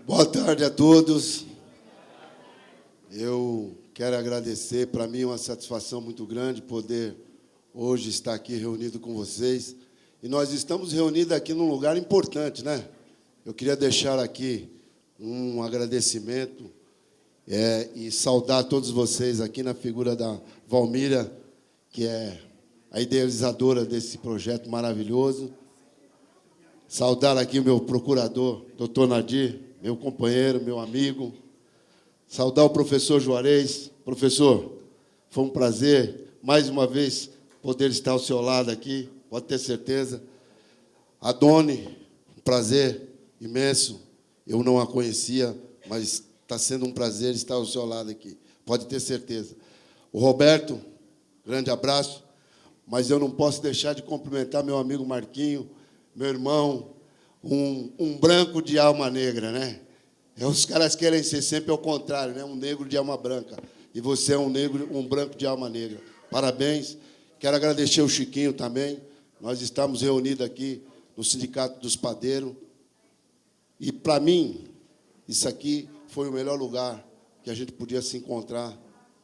Boa tarde a todos. Eu quero agradecer, para mim é uma satisfação muito grande poder hoje estar aqui reunido com vocês. E nós estamos reunidos aqui num lugar importante, né? Eu queria deixar aqui um agradecimento e saudar todos vocês aqui na figura da Valmira, que é a idealizadora desse projeto maravilhoso. Saudar aqui o meu procurador, doutor Nadir, meu companheiro, meu amigo. Saudar o professor Juarez. Professor, foi um prazer, mais uma vez, poder estar ao seu lado aqui, pode ter certeza. A Doni, um prazer imenso. Eu não a conhecia, mas está sendo um prazer estar ao seu lado aqui, pode ter certeza. O Roberto, grande abraço, mas eu não posso deixar de cumprimentar meu amigo Marquinho, meu irmão, um branco de alma negra, né? Os caras querem ser sempre ao contrário, né? Um negro de alma branca. E você é um branco de alma negra. Parabéns. Quero agradecer ao Chiquinho também. Nós estamos reunidos aqui no Sindicato dos Padeiros. E, para mim, isso aqui foi o melhor lugar que a gente podia se encontrar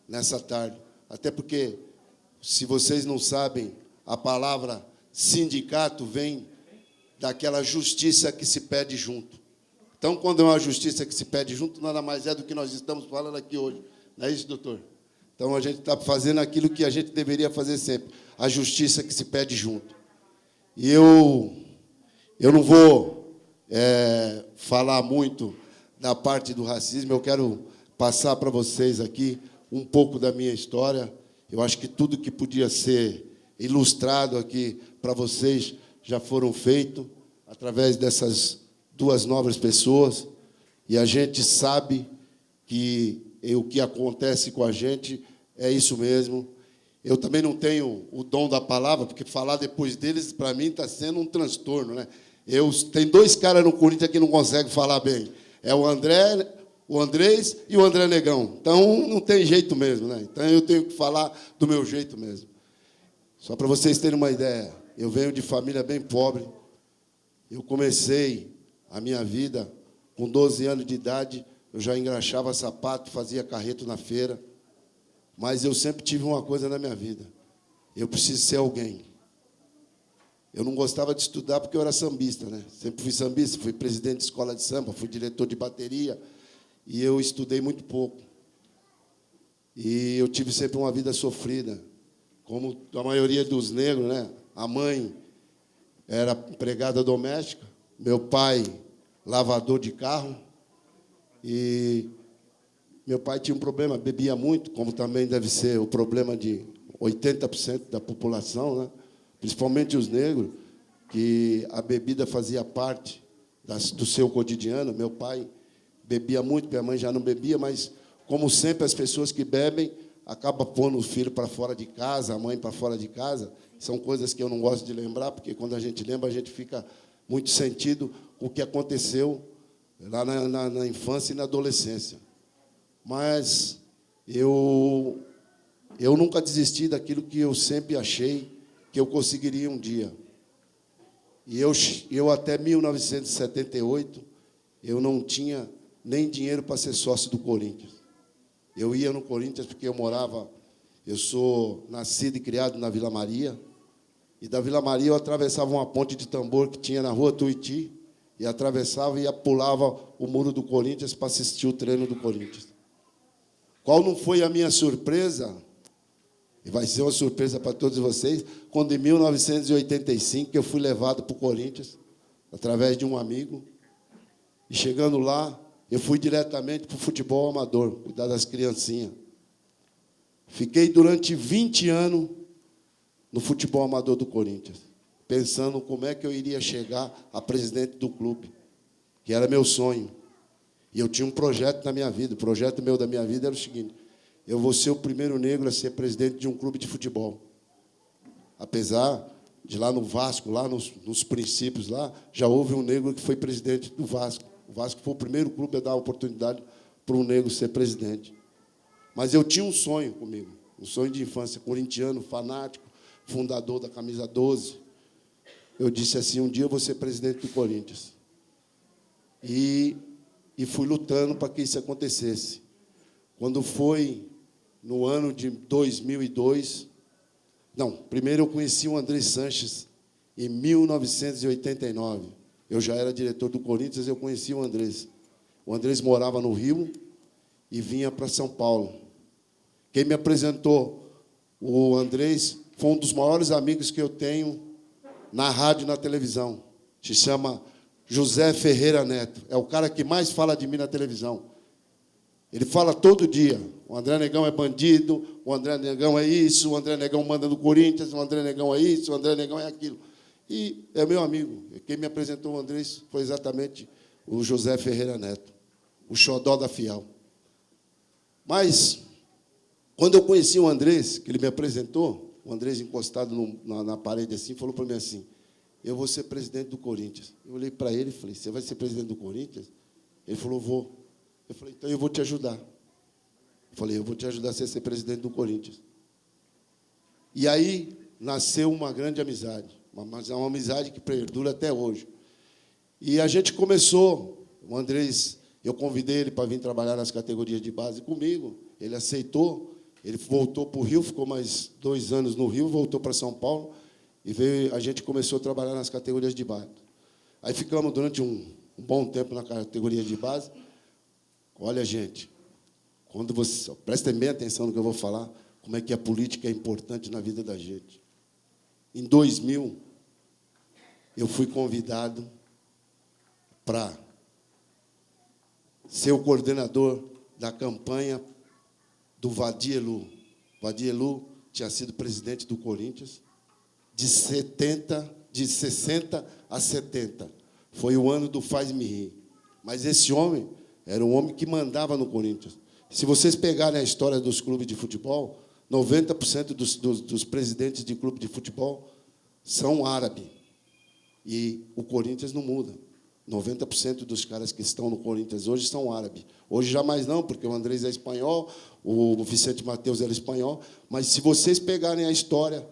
nessa tarde. Até porque, se vocês não sabem, a palavra sindicato vem daquela justiça que se pede junto. Então, quando é uma justiça que se pede junto, nada mais é do que nós estamos falando aqui hoje. Não é isso, doutor? Então, a gente está fazendo aquilo que a gente deveria fazer sempre, a justiça que se pede junto. E eu não vou falar muito da parte do racismo, eu quero passar para vocês aqui um pouco da minha história. Eu acho que tudo que podia ser ilustrado aqui para vocês já foram feitos através dessas duas nobres pessoas, e a gente sabe que o que acontece com a gente é isso mesmo. Eu também não tenho o dom da palavra, porque falar depois deles, para mim, está sendo um transtorno, né? Tem dois caras no Corinthians que não conseguem falar bem. É o Andrés e o André Negão. Então, não tem jeito mesmo, né? Então, eu tenho que falar do meu jeito mesmo. Só para vocês terem uma ideia, eu venho de família bem pobre. Eu comecei a minha vida com 12 anos de idade, eu já engraxava sapato, fazia carreto na feira. Mas eu sempre tive uma coisa na minha vida. Eu preciso ser alguém. Eu não gostava de estudar porque eu era sambista, né? Sempre fui sambista, fui presidente de escola de samba, fui diretor de bateria, e eu estudei muito pouco. E eu tive sempre uma vida sofrida, como a maioria dos negros, né? A mãe era empregada doméstica, meu pai lavador de carro, e meu pai tinha um problema, bebia muito, como também deve ser o problema de 80% da população, né? Principalmente os negros, que a bebida fazia parte do seu cotidiano. Meu pai bebia muito, minha mãe já não bebia, mas, como sempre, as pessoas que bebem acabam pondo o filho para fora de casa, a mãe para fora de casa. São coisas que eu não gosto de lembrar, porque, quando a gente lembra, a gente fica muito sentido com o que aconteceu lá na infância e na adolescência. Mas eu nunca desisti daquilo que eu sempre achei que eu conseguiria um dia. E eu até 1978, eu não tinha nem dinheiro para ser sócio do Corinthians. Eu ia no Corinthians porque eu sou nascido e criado na Vila Maria, e da Vila Maria eu atravessava uma ponte de tambor que tinha na Rua Tuiuti, e atravessava e pulava o muro do Corinthians para assistir o treino do Corinthians. Qual não foi a minha surpresa? E vai ser uma surpresa para todos vocês, quando, em 1985, eu fui levado para o Corinthians, através de um amigo, e, chegando lá, eu fui diretamente para o futebol amador, cuidar das criancinhas. Fiquei durante 20 anos no futebol amador do Corinthians, pensando como é que eu iria chegar a presidente do clube, que era meu sonho. E eu tinha um projeto na minha vida. O projeto meu da minha vida era o seguinte: eu vou ser o primeiro negro a ser presidente de um clube de futebol. Apesar de, lá no Vasco, lá nos princípios, lá, já houve um negro que foi presidente do Vasco. O Vasco foi o primeiro clube a dar a oportunidade para um negro ser presidente. Mas eu tinha um sonho comigo, um sonho de infância, corintiano, fanático, fundador da Camisa 12. Eu disse assim: um dia eu vou ser presidente do Corinthians. E e fui lutando para que isso acontecesse. Quando foi no ano de 2002... Não, primeiro eu conheci o Andrés Sanches em 1989. Eu já era diretor do Corinthians, eu conheci o Andrés. O Andrés morava no Rio e vinha para São Paulo. Quem me apresentou o Andrés foi um dos maiores amigos que eu tenho na rádio e na televisão. Se chama José Ferreira Neto. É o cara que mais fala de mim na televisão. Ele fala todo dia. O André Negão é bandido, o André Negão é isso, o André Negão manda no Corinthians, o André Negão é isso, o André Negão é aquilo. E é meu amigo. Quem me apresentou o Andrés foi exatamente o José Ferreira Neto, o xodó da Fiel. Mas, quando eu conheci o Andrés, que ele me apresentou, o Andrés encostado na parede assim, falou para mim assim, eu vou ser presidente do Corinthians. Eu olhei para ele e falei, você vai ser presidente do Corinthians? Ele falou, vou. Eu falei, então eu vou te ajudar. Eu falei, eu vou te ajudar a ser presidente do Corinthians. E aí nasceu uma grande amizade, uma amizade que perdura até hoje. E a gente começou, o Andrés, eu convidei ele para vir trabalhar nas categorias de base comigo, ele aceitou, ele voltou para o Rio, ficou mais 2 anos no Rio, voltou para São Paulo, e veio, a gente começou a trabalhar nas categorias de base. Aí ficamos durante um bom tempo na categoria de base. Olha, gente, quando você prestem bem atenção no que eu vou falar, como é que a política é importante na vida da gente. Em 2000, eu fui convidado para ser o coordenador da campanha do Vadielu. Vadielu tinha sido presidente do Corinthians de 60 a 70. Foi o ano do Faz-me Rir. Mas esse homem era um homem que mandava no Corinthians. Se vocês pegarem a história dos clubes de futebol, 90% dos presidentes de clube de futebol são árabes. E o Corinthians não muda. 90% dos caras que estão no Corinthians hoje são árabes. Hoje jamais não, porque o Andrés é espanhol, o Vicente Mateus era espanhol. Mas, se vocês pegarem a história,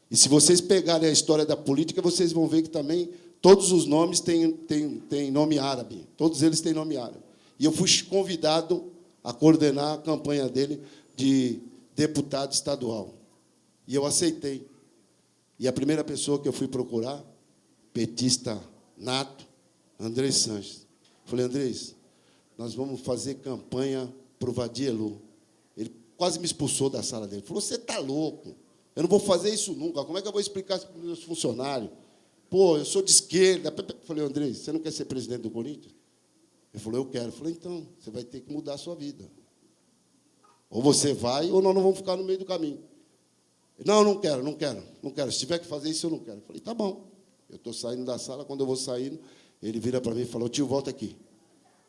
e se vocês pegarem a história da política, vocês vão ver que também todos os nomes têm nome árabe. Todos eles têm nome árabe. E eu fui convidado a coordenar a campanha dele de deputado estadual. E eu aceitei. E a primeira pessoa que eu fui procurar, petista nato, Andrés Sanches. Falei, Andrés, nós vamos fazer campanha para o Vadielu. Ele quase me expulsou da sala dele. Falou, você está louco. Eu não vou fazer isso nunca. Como é que eu vou explicar isso para os meus funcionários? Pô, eu sou de esquerda. Falei, Andrés, você não quer ser presidente do Corinthians? Ele falou, eu quero. Eu falei, então, você vai ter que mudar a sua vida. Ou você vai, ou nós não vamos ficar no meio do caminho. Não, não quero. Se tiver que fazer isso, eu não quero. Eu falei, tá bom. Eu estou saindo da sala, quando eu vou saindo, ele vira para mim e falou, tio, volta aqui.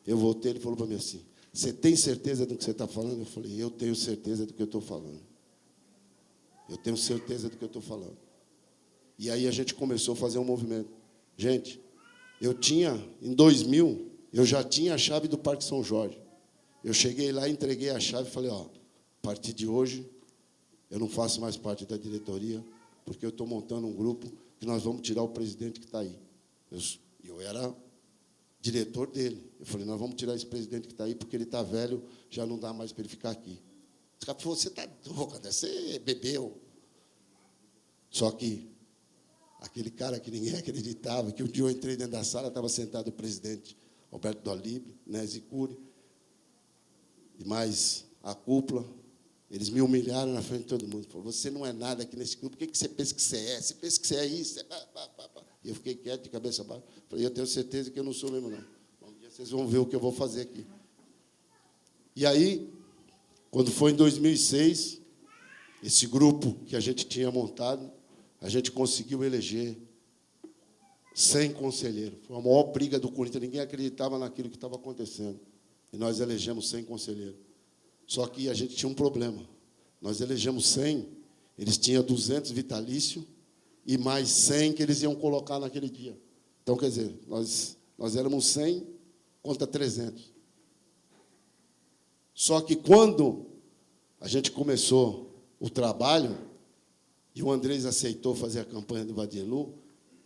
Eu voltei, ele falou para mim assim, você tem certeza do que você está falando? Eu falei, eu tenho certeza do que eu estou falando. Eu tenho certeza do que eu estou falando. E aí a gente começou a fazer um movimento. Gente, em 2000, eu já tinha a chave do Parque São Jorge. Eu cheguei lá, entreguei a chave e falei, ó, a partir de hoje, eu não faço mais parte da diretoria, porque eu estou montando um grupo que nós vamos tirar o presidente que está aí. Eu era diretor dele. Eu falei, nós vamos tirar esse presidente que está aí, porque ele está velho, já não dá mais para ele ficar aqui. Os caras falaram, você está louco, você bebeu. Só que aquele cara que ninguém acreditava, que um dia eu entrei dentro da sala, estava sentado o presidente Alberto Dolibe, Nézi Cury, e mais a cúpula, eles me humilharam na frente de todo mundo. Falaram, você não é nada aqui nesse clube, o que você pensa que você é? Você pensa que você é isso? E eu fiquei quieto, de cabeça baixa. Falei, eu tenho certeza que eu não sou mesmo, não. Um dia vocês vão ver o que eu vou fazer aqui. E aí, quando foi em 2006, esse grupo que a gente tinha montado, a gente conseguiu eleger 100 conselheiros. Foi a maior briga do Corinthians, ninguém acreditava naquilo que estava acontecendo. E nós elegemos 100 conselheiros. Só que a gente tinha um problema. Nós elegemos 100, eles tinham 200 vitalício e mais 100 que eles iam colocar naquele dia. Então, quer dizer, nós éramos 100 contra 300. Só que quando a gente começou o trabalho, e o Andrés aceitou fazer a campanha do Vadielu,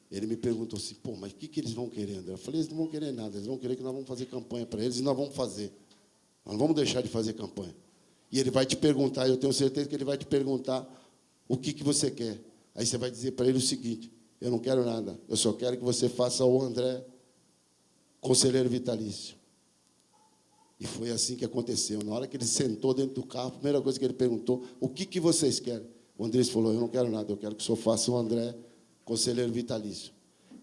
Ele me perguntou assim, pô, mas o que eles vão querer, André? Eu falei, eles não vão querer nada, eles vão querer que nós vamos fazer campanha para eles, e nós vamos fazer. Nós não vamos deixar de fazer campanha. E ele vai te perguntar, eu tenho certeza que ele vai te perguntar o que você quer. Aí você vai dizer para ele o seguinte, eu não quero nada, eu só quero que você faça o André conselheiro vitalício. E foi assim que aconteceu. Na hora que ele sentou dentro do carro, a primeira coisa que ele perguntou, o que vocês querem? O André falou, eu não quero nada, eu quero que o senhor faça o André conselheiro vitalício.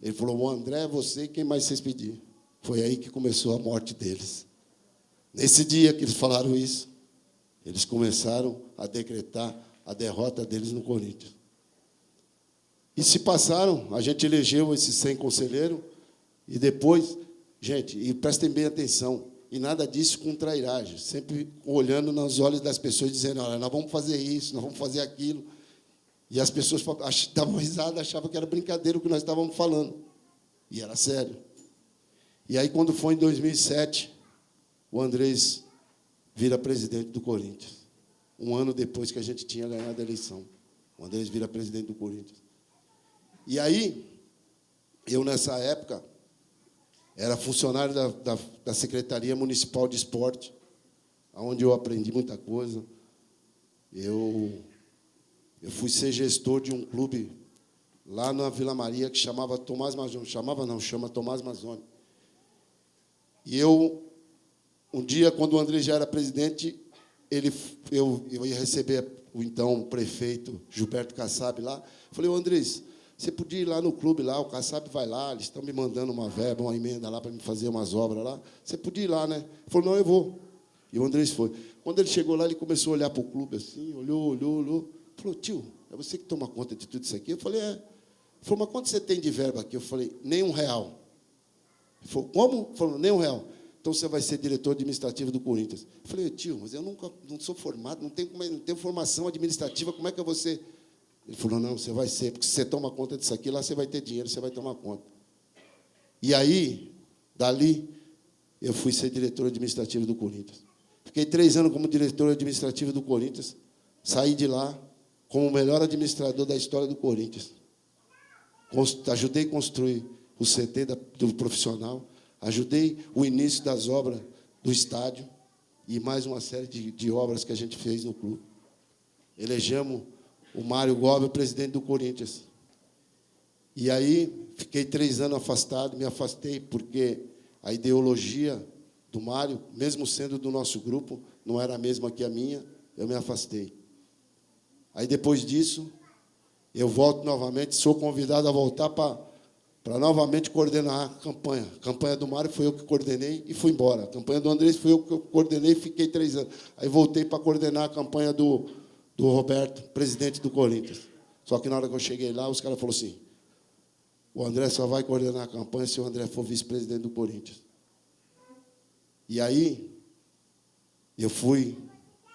Ele falou, o André, você e quem mais vocês pedirem. Foi aí que começou a morte deles. Nesse dia que eles falaram isso, eles começaram a decretar a derrota deles no Corinthians. E se passaram, a gente elegeu esses 100 conselheiros, e depois, gente, e prestem bem atenção, e nada disso com trairagem, sempre olhando nos olhos das pessoas, dizendo, olha, nós vamos fazer isso, nós vamos fazer aquilo. E as pessoas davam risada, achavam que era brincadeira o que nós estávamos falando. E era sério. E aí, quando foi em 2007, o Andrés vira presidente do Corinthians. Um ano depois que a gente tinha ganhado a eleição. O Andrés vira presidente do Corinthians. E aí, eu, nessa época, era funcionário da Secretaria Municipal de Esporte, onde eu aprendi muita coisa. Eu fui ser gestor de um clube lá na Vila Maria que chamava Tomás Mazzoni. Chama Tomás Mazzoni. E um dia, quando o André já era presidente, eu ia receber o então prefeito Gilberto Kassab lá. Falei, ô Andrés, você podia ir lá no clube, lá, o Kassab vai lá, eles estão me mandando uma verba, uma emenda lá para me fazer umas obras lá. Você podia ir lá, né? Ele falou, não, eu vou. E o Andrés foi. Quando ele chegou lá, ele começou a olhar para o clube assim, olhou. Falou, tio, é você que toma conta de tudo isso aqui? Eu falei, é. Ele falou, mas quanto você tem de verba aqui? Eu falei, nem R$1. Ele falou, como? Ele falou, nem R$1. Então você vai ser diretor administrativo do Corinthians. Eu falei, tio, mas eu não sou formado, não tenho formação administrativa, como é que eu vou ser? Ele falou, não, você vai ser, porque se você toma conta disso aqui, lá você vai ter dinheiro, você vai tomar conta. E aí, dali, eu fui ser diretor administrativo do Corinthians. Fiquei 3 anos como diretor administrativo do Corinthians, saí de lá como o melhor administrador da história do Corinthians. Ajudei a construir o CT do profissional, ajudei o início das obras do estádio e mais uma série de obras que a gente fez no clube. Elegemos o Mário Gobi, presidente do Corinthians. E aí, fiquei 3 anos afastado, me afastei porque a ideologia do Mário, mesmo sendo do nosso grupo, não era a mesma que a minha, eu me afastei. Aí, depois disso, eu volto novamente, sou convidado a voltar para novamente coordenar a campanha. A campanha do Mário foi eu que coordenei e fui embora. A campanha do Andrés foi eu que coordenei e fiquei 3 anos. Aí voltei para coordenar a campanha do Roberto, presidente do Corinthians. Só que na hora que eu cheguei lá, os caras falaram assim, o André só vai coordenar a campanha se o André for vice-presidente do Corinthians. E aí, eu fui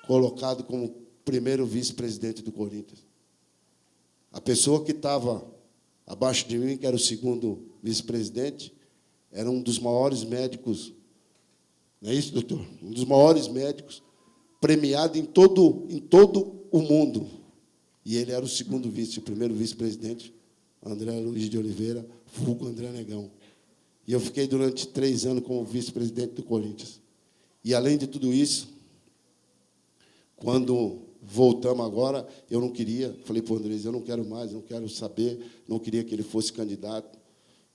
colocado como primeiro vice-presidente do Corinthians. A pessoa que estava abaixo de mim, que era o segundo vice-presidente, era um dos maiores médicos, não é isso, doutor? Um dos maiores médicos, premiado em todo o mundo. E ele era o segundo vice, o primeiro vice-presidente, André Luiz de Oliveira, vulgo André Negão. E eu fiquei durante 3 anos como vice-presidente do Corinthians. E, além de tudo isso, quando voltamos agora, eu não queria, falei para o Andrés, eu não quero mais, não quero saber, não queria que ele fosse candidato.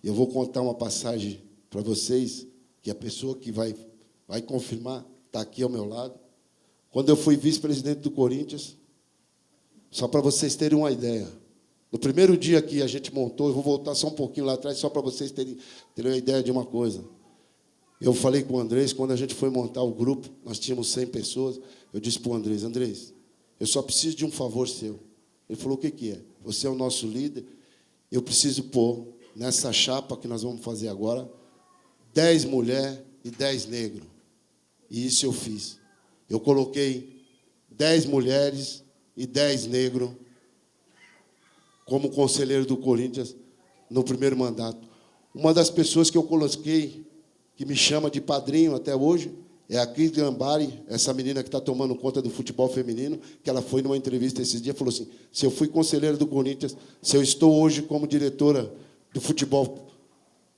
Eu vou contar uma passagem para vocês, que a pessoa que vai confirmar está aqui ao meu lado. Quando eu fui vice-presidente do Corinthians, só para vocês terem uma ideia, no primeiro dia que a gente montou, eu vou voltar só um pouquinho lá atrás, só para vocês terem uma ideia de uma coisa. Eu falei com o Andrés, quando a gente foi montar o grupo, nós tínhamos 100 pessoas, eu disse para o Andrés, eu só preciso de um favor seu. Ele falou, o que é? Você é o nosso líder, eu preciso pôr nessa chapa que nós vamos fazer agora, 10 mulheres e 10 negros. E isso eu fiz. Eu coloquei 10 mulheres e 10 negros como conselheiro do Corinthians no primeiro mandato. Uma das pessoas que eu coloquei, que me chama de padrinho até hoje, é a Cris Gambari, essa menina que está tomando conta do futebol feminino, que ela foi numa entrevista esses dias e falou assim, se eu fui conselheiro do Corinthians, se eu estou hoje como diretora do futebol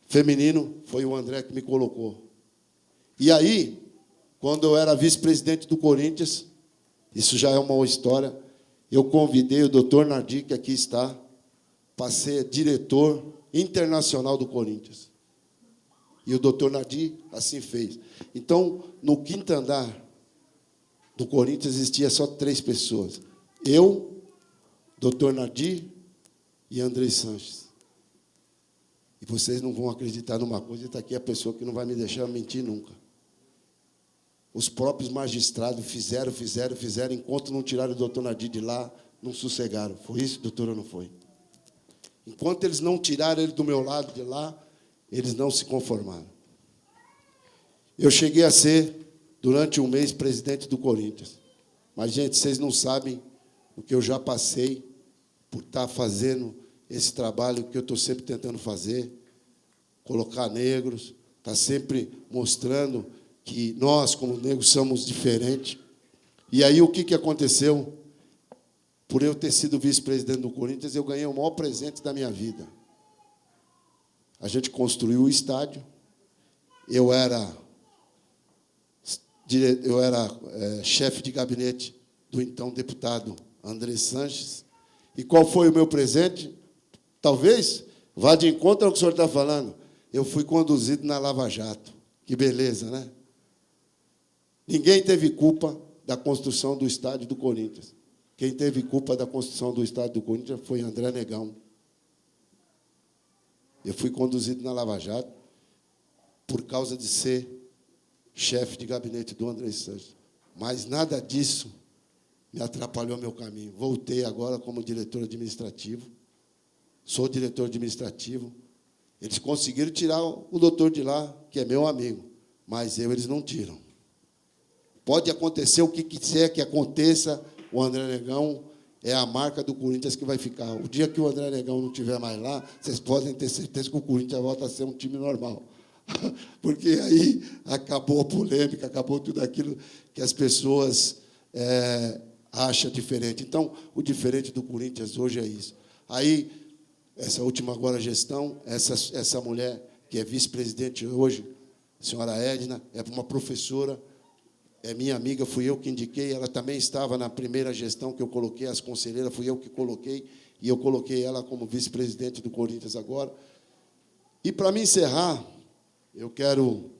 feminino, foi o André que me colocou. E aí, quando eu era vice-presidente do Corinthians, isso já é uma história, eu convidei o doutor Nardi, que aqui está, para ser diretor internacional do Corinthians. E o doutor Nardi assim fez. Então, no quinto andar do Corinthians existia só 3 pessoas. Eu, doutor Nardi e Andrei Sanches. E vocês não vão acreditar numa coisa, está aqui a pessoa que não vai me deixar mentir nunca. Os próprios magistrados fizeram, enquanto não tiraram o doutor Nardi de lá, não sossegaram. Foi isso, doutor, ou não foi? Enquanto eles não tiraram ele do meu lado de lá, eles não se conformaram. Eu cheguei a ser, durante um mês, presidente do Corinthians. Mas, gente, vocês não sabem o que eu já passei por estar fazendo esse trabalho que eu estou sempre tentando fazer, colocar negros, estar sempre mostrando que nós, como negros, somos diferentes. E aí, o que aconteceu? Por eu ter sido vice-presidente do Corinthians, eu ganhei o maior presente da minha vida. A gente construiu o estádio. Eu era chefe de gabinete do então deputado André Sanches. E qual foi o meu presente? Talvez vá de encontro ao que o senhor está falando. Eu fui conduzido na Lava Jato. Que beleza, né? Ninguém teve culpa da construção do estádio do Corinthians. Quem teve culpa da construção do estádio do Corinthians foi André Negão. Eu fui conduzido na Lava Jato por causa de ser chefe de gabinete do André Sanches. Mas nada disso me atrapalhou meu caminho. Voltei agora como diretor administrativo. Sou diretor administrativo. Eles conseguiram tirar o doutor de lá, que é meu amigo, mas eles não tiram. Pode acontecer o que quiser que aconteça, o André Negão é a marca do Corinthians que vai ficar. O dia que o André Negão não estiver mais lá, vocês podem ter certeza que o Corinthians volta a ser um time normal. Porque aí acabou a polêmica, acabou tudo aquilo que as pessoas acham diferente. Então, o diferente do Corinthians hoje é isso. Aí, essa última agora gestão, essa mulher que é vice-presidente hoje, a senhora Edna, é uma professora, é minha amiga, fui eu que indiquei, ela também estava na primeira gestão que eu coloquei, as conselheiras, fui eu que coloquei, e eu coloquei ela como vice-presidente do Corinthians agora. E, para me encerrar, eu quero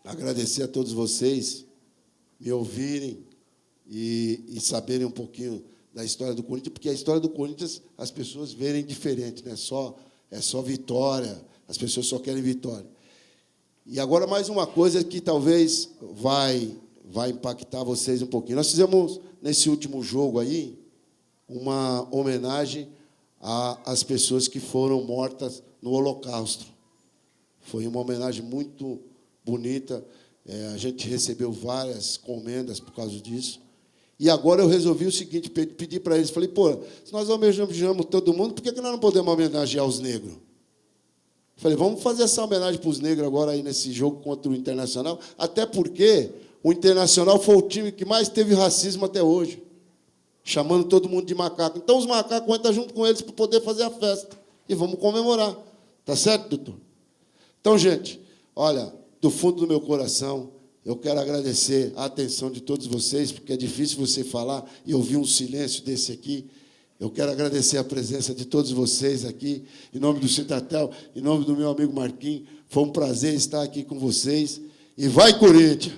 agradecer a todos vocês me ouvirem e saberem um pouquinho da história do Corinthians, porque a história do Corinthians as pessoas verem diferente, né? É só vitória, as pessoas só querem vitória. E agora mais uma coisa que talvez vai impactar vocês um pouquinho. Nós fizemos, nesse último jogo aí, uma homenagem às pessoas que foram mortas no Holocausto. Foi uma homenagem muito bonita. A gente recebeu várias comendas por causa disso. E agora eu resolvi o seguinte, pedir para eles, falei, pô, se nós homenageamos todo mundo, por que nós não podemos homenagear os negros? Falei, vamos fazer essa homenagem para os negros agora aí nesse jogo contra o Internacional, até porque o Internacional foi o time que mais teve racismo até hoje, chamando todo mundo de macaco. Então, os macacos vão estar junto com eles para poder fazer a festa. E vamos comemorar. Tá certo, doutor? Então, gente, olha, do fundo do meu coração, eu quero agradecer a atenção de todos vocês, porque é difícil você falar e ouvir um silêncio desse aqui. Eu quero agradecer a presença de todos vocês aqui, em nome do Citatel, em nome do meu amigo Marquinhos. Foi um prazer estar aqui com vocês. E vai, Corinthians!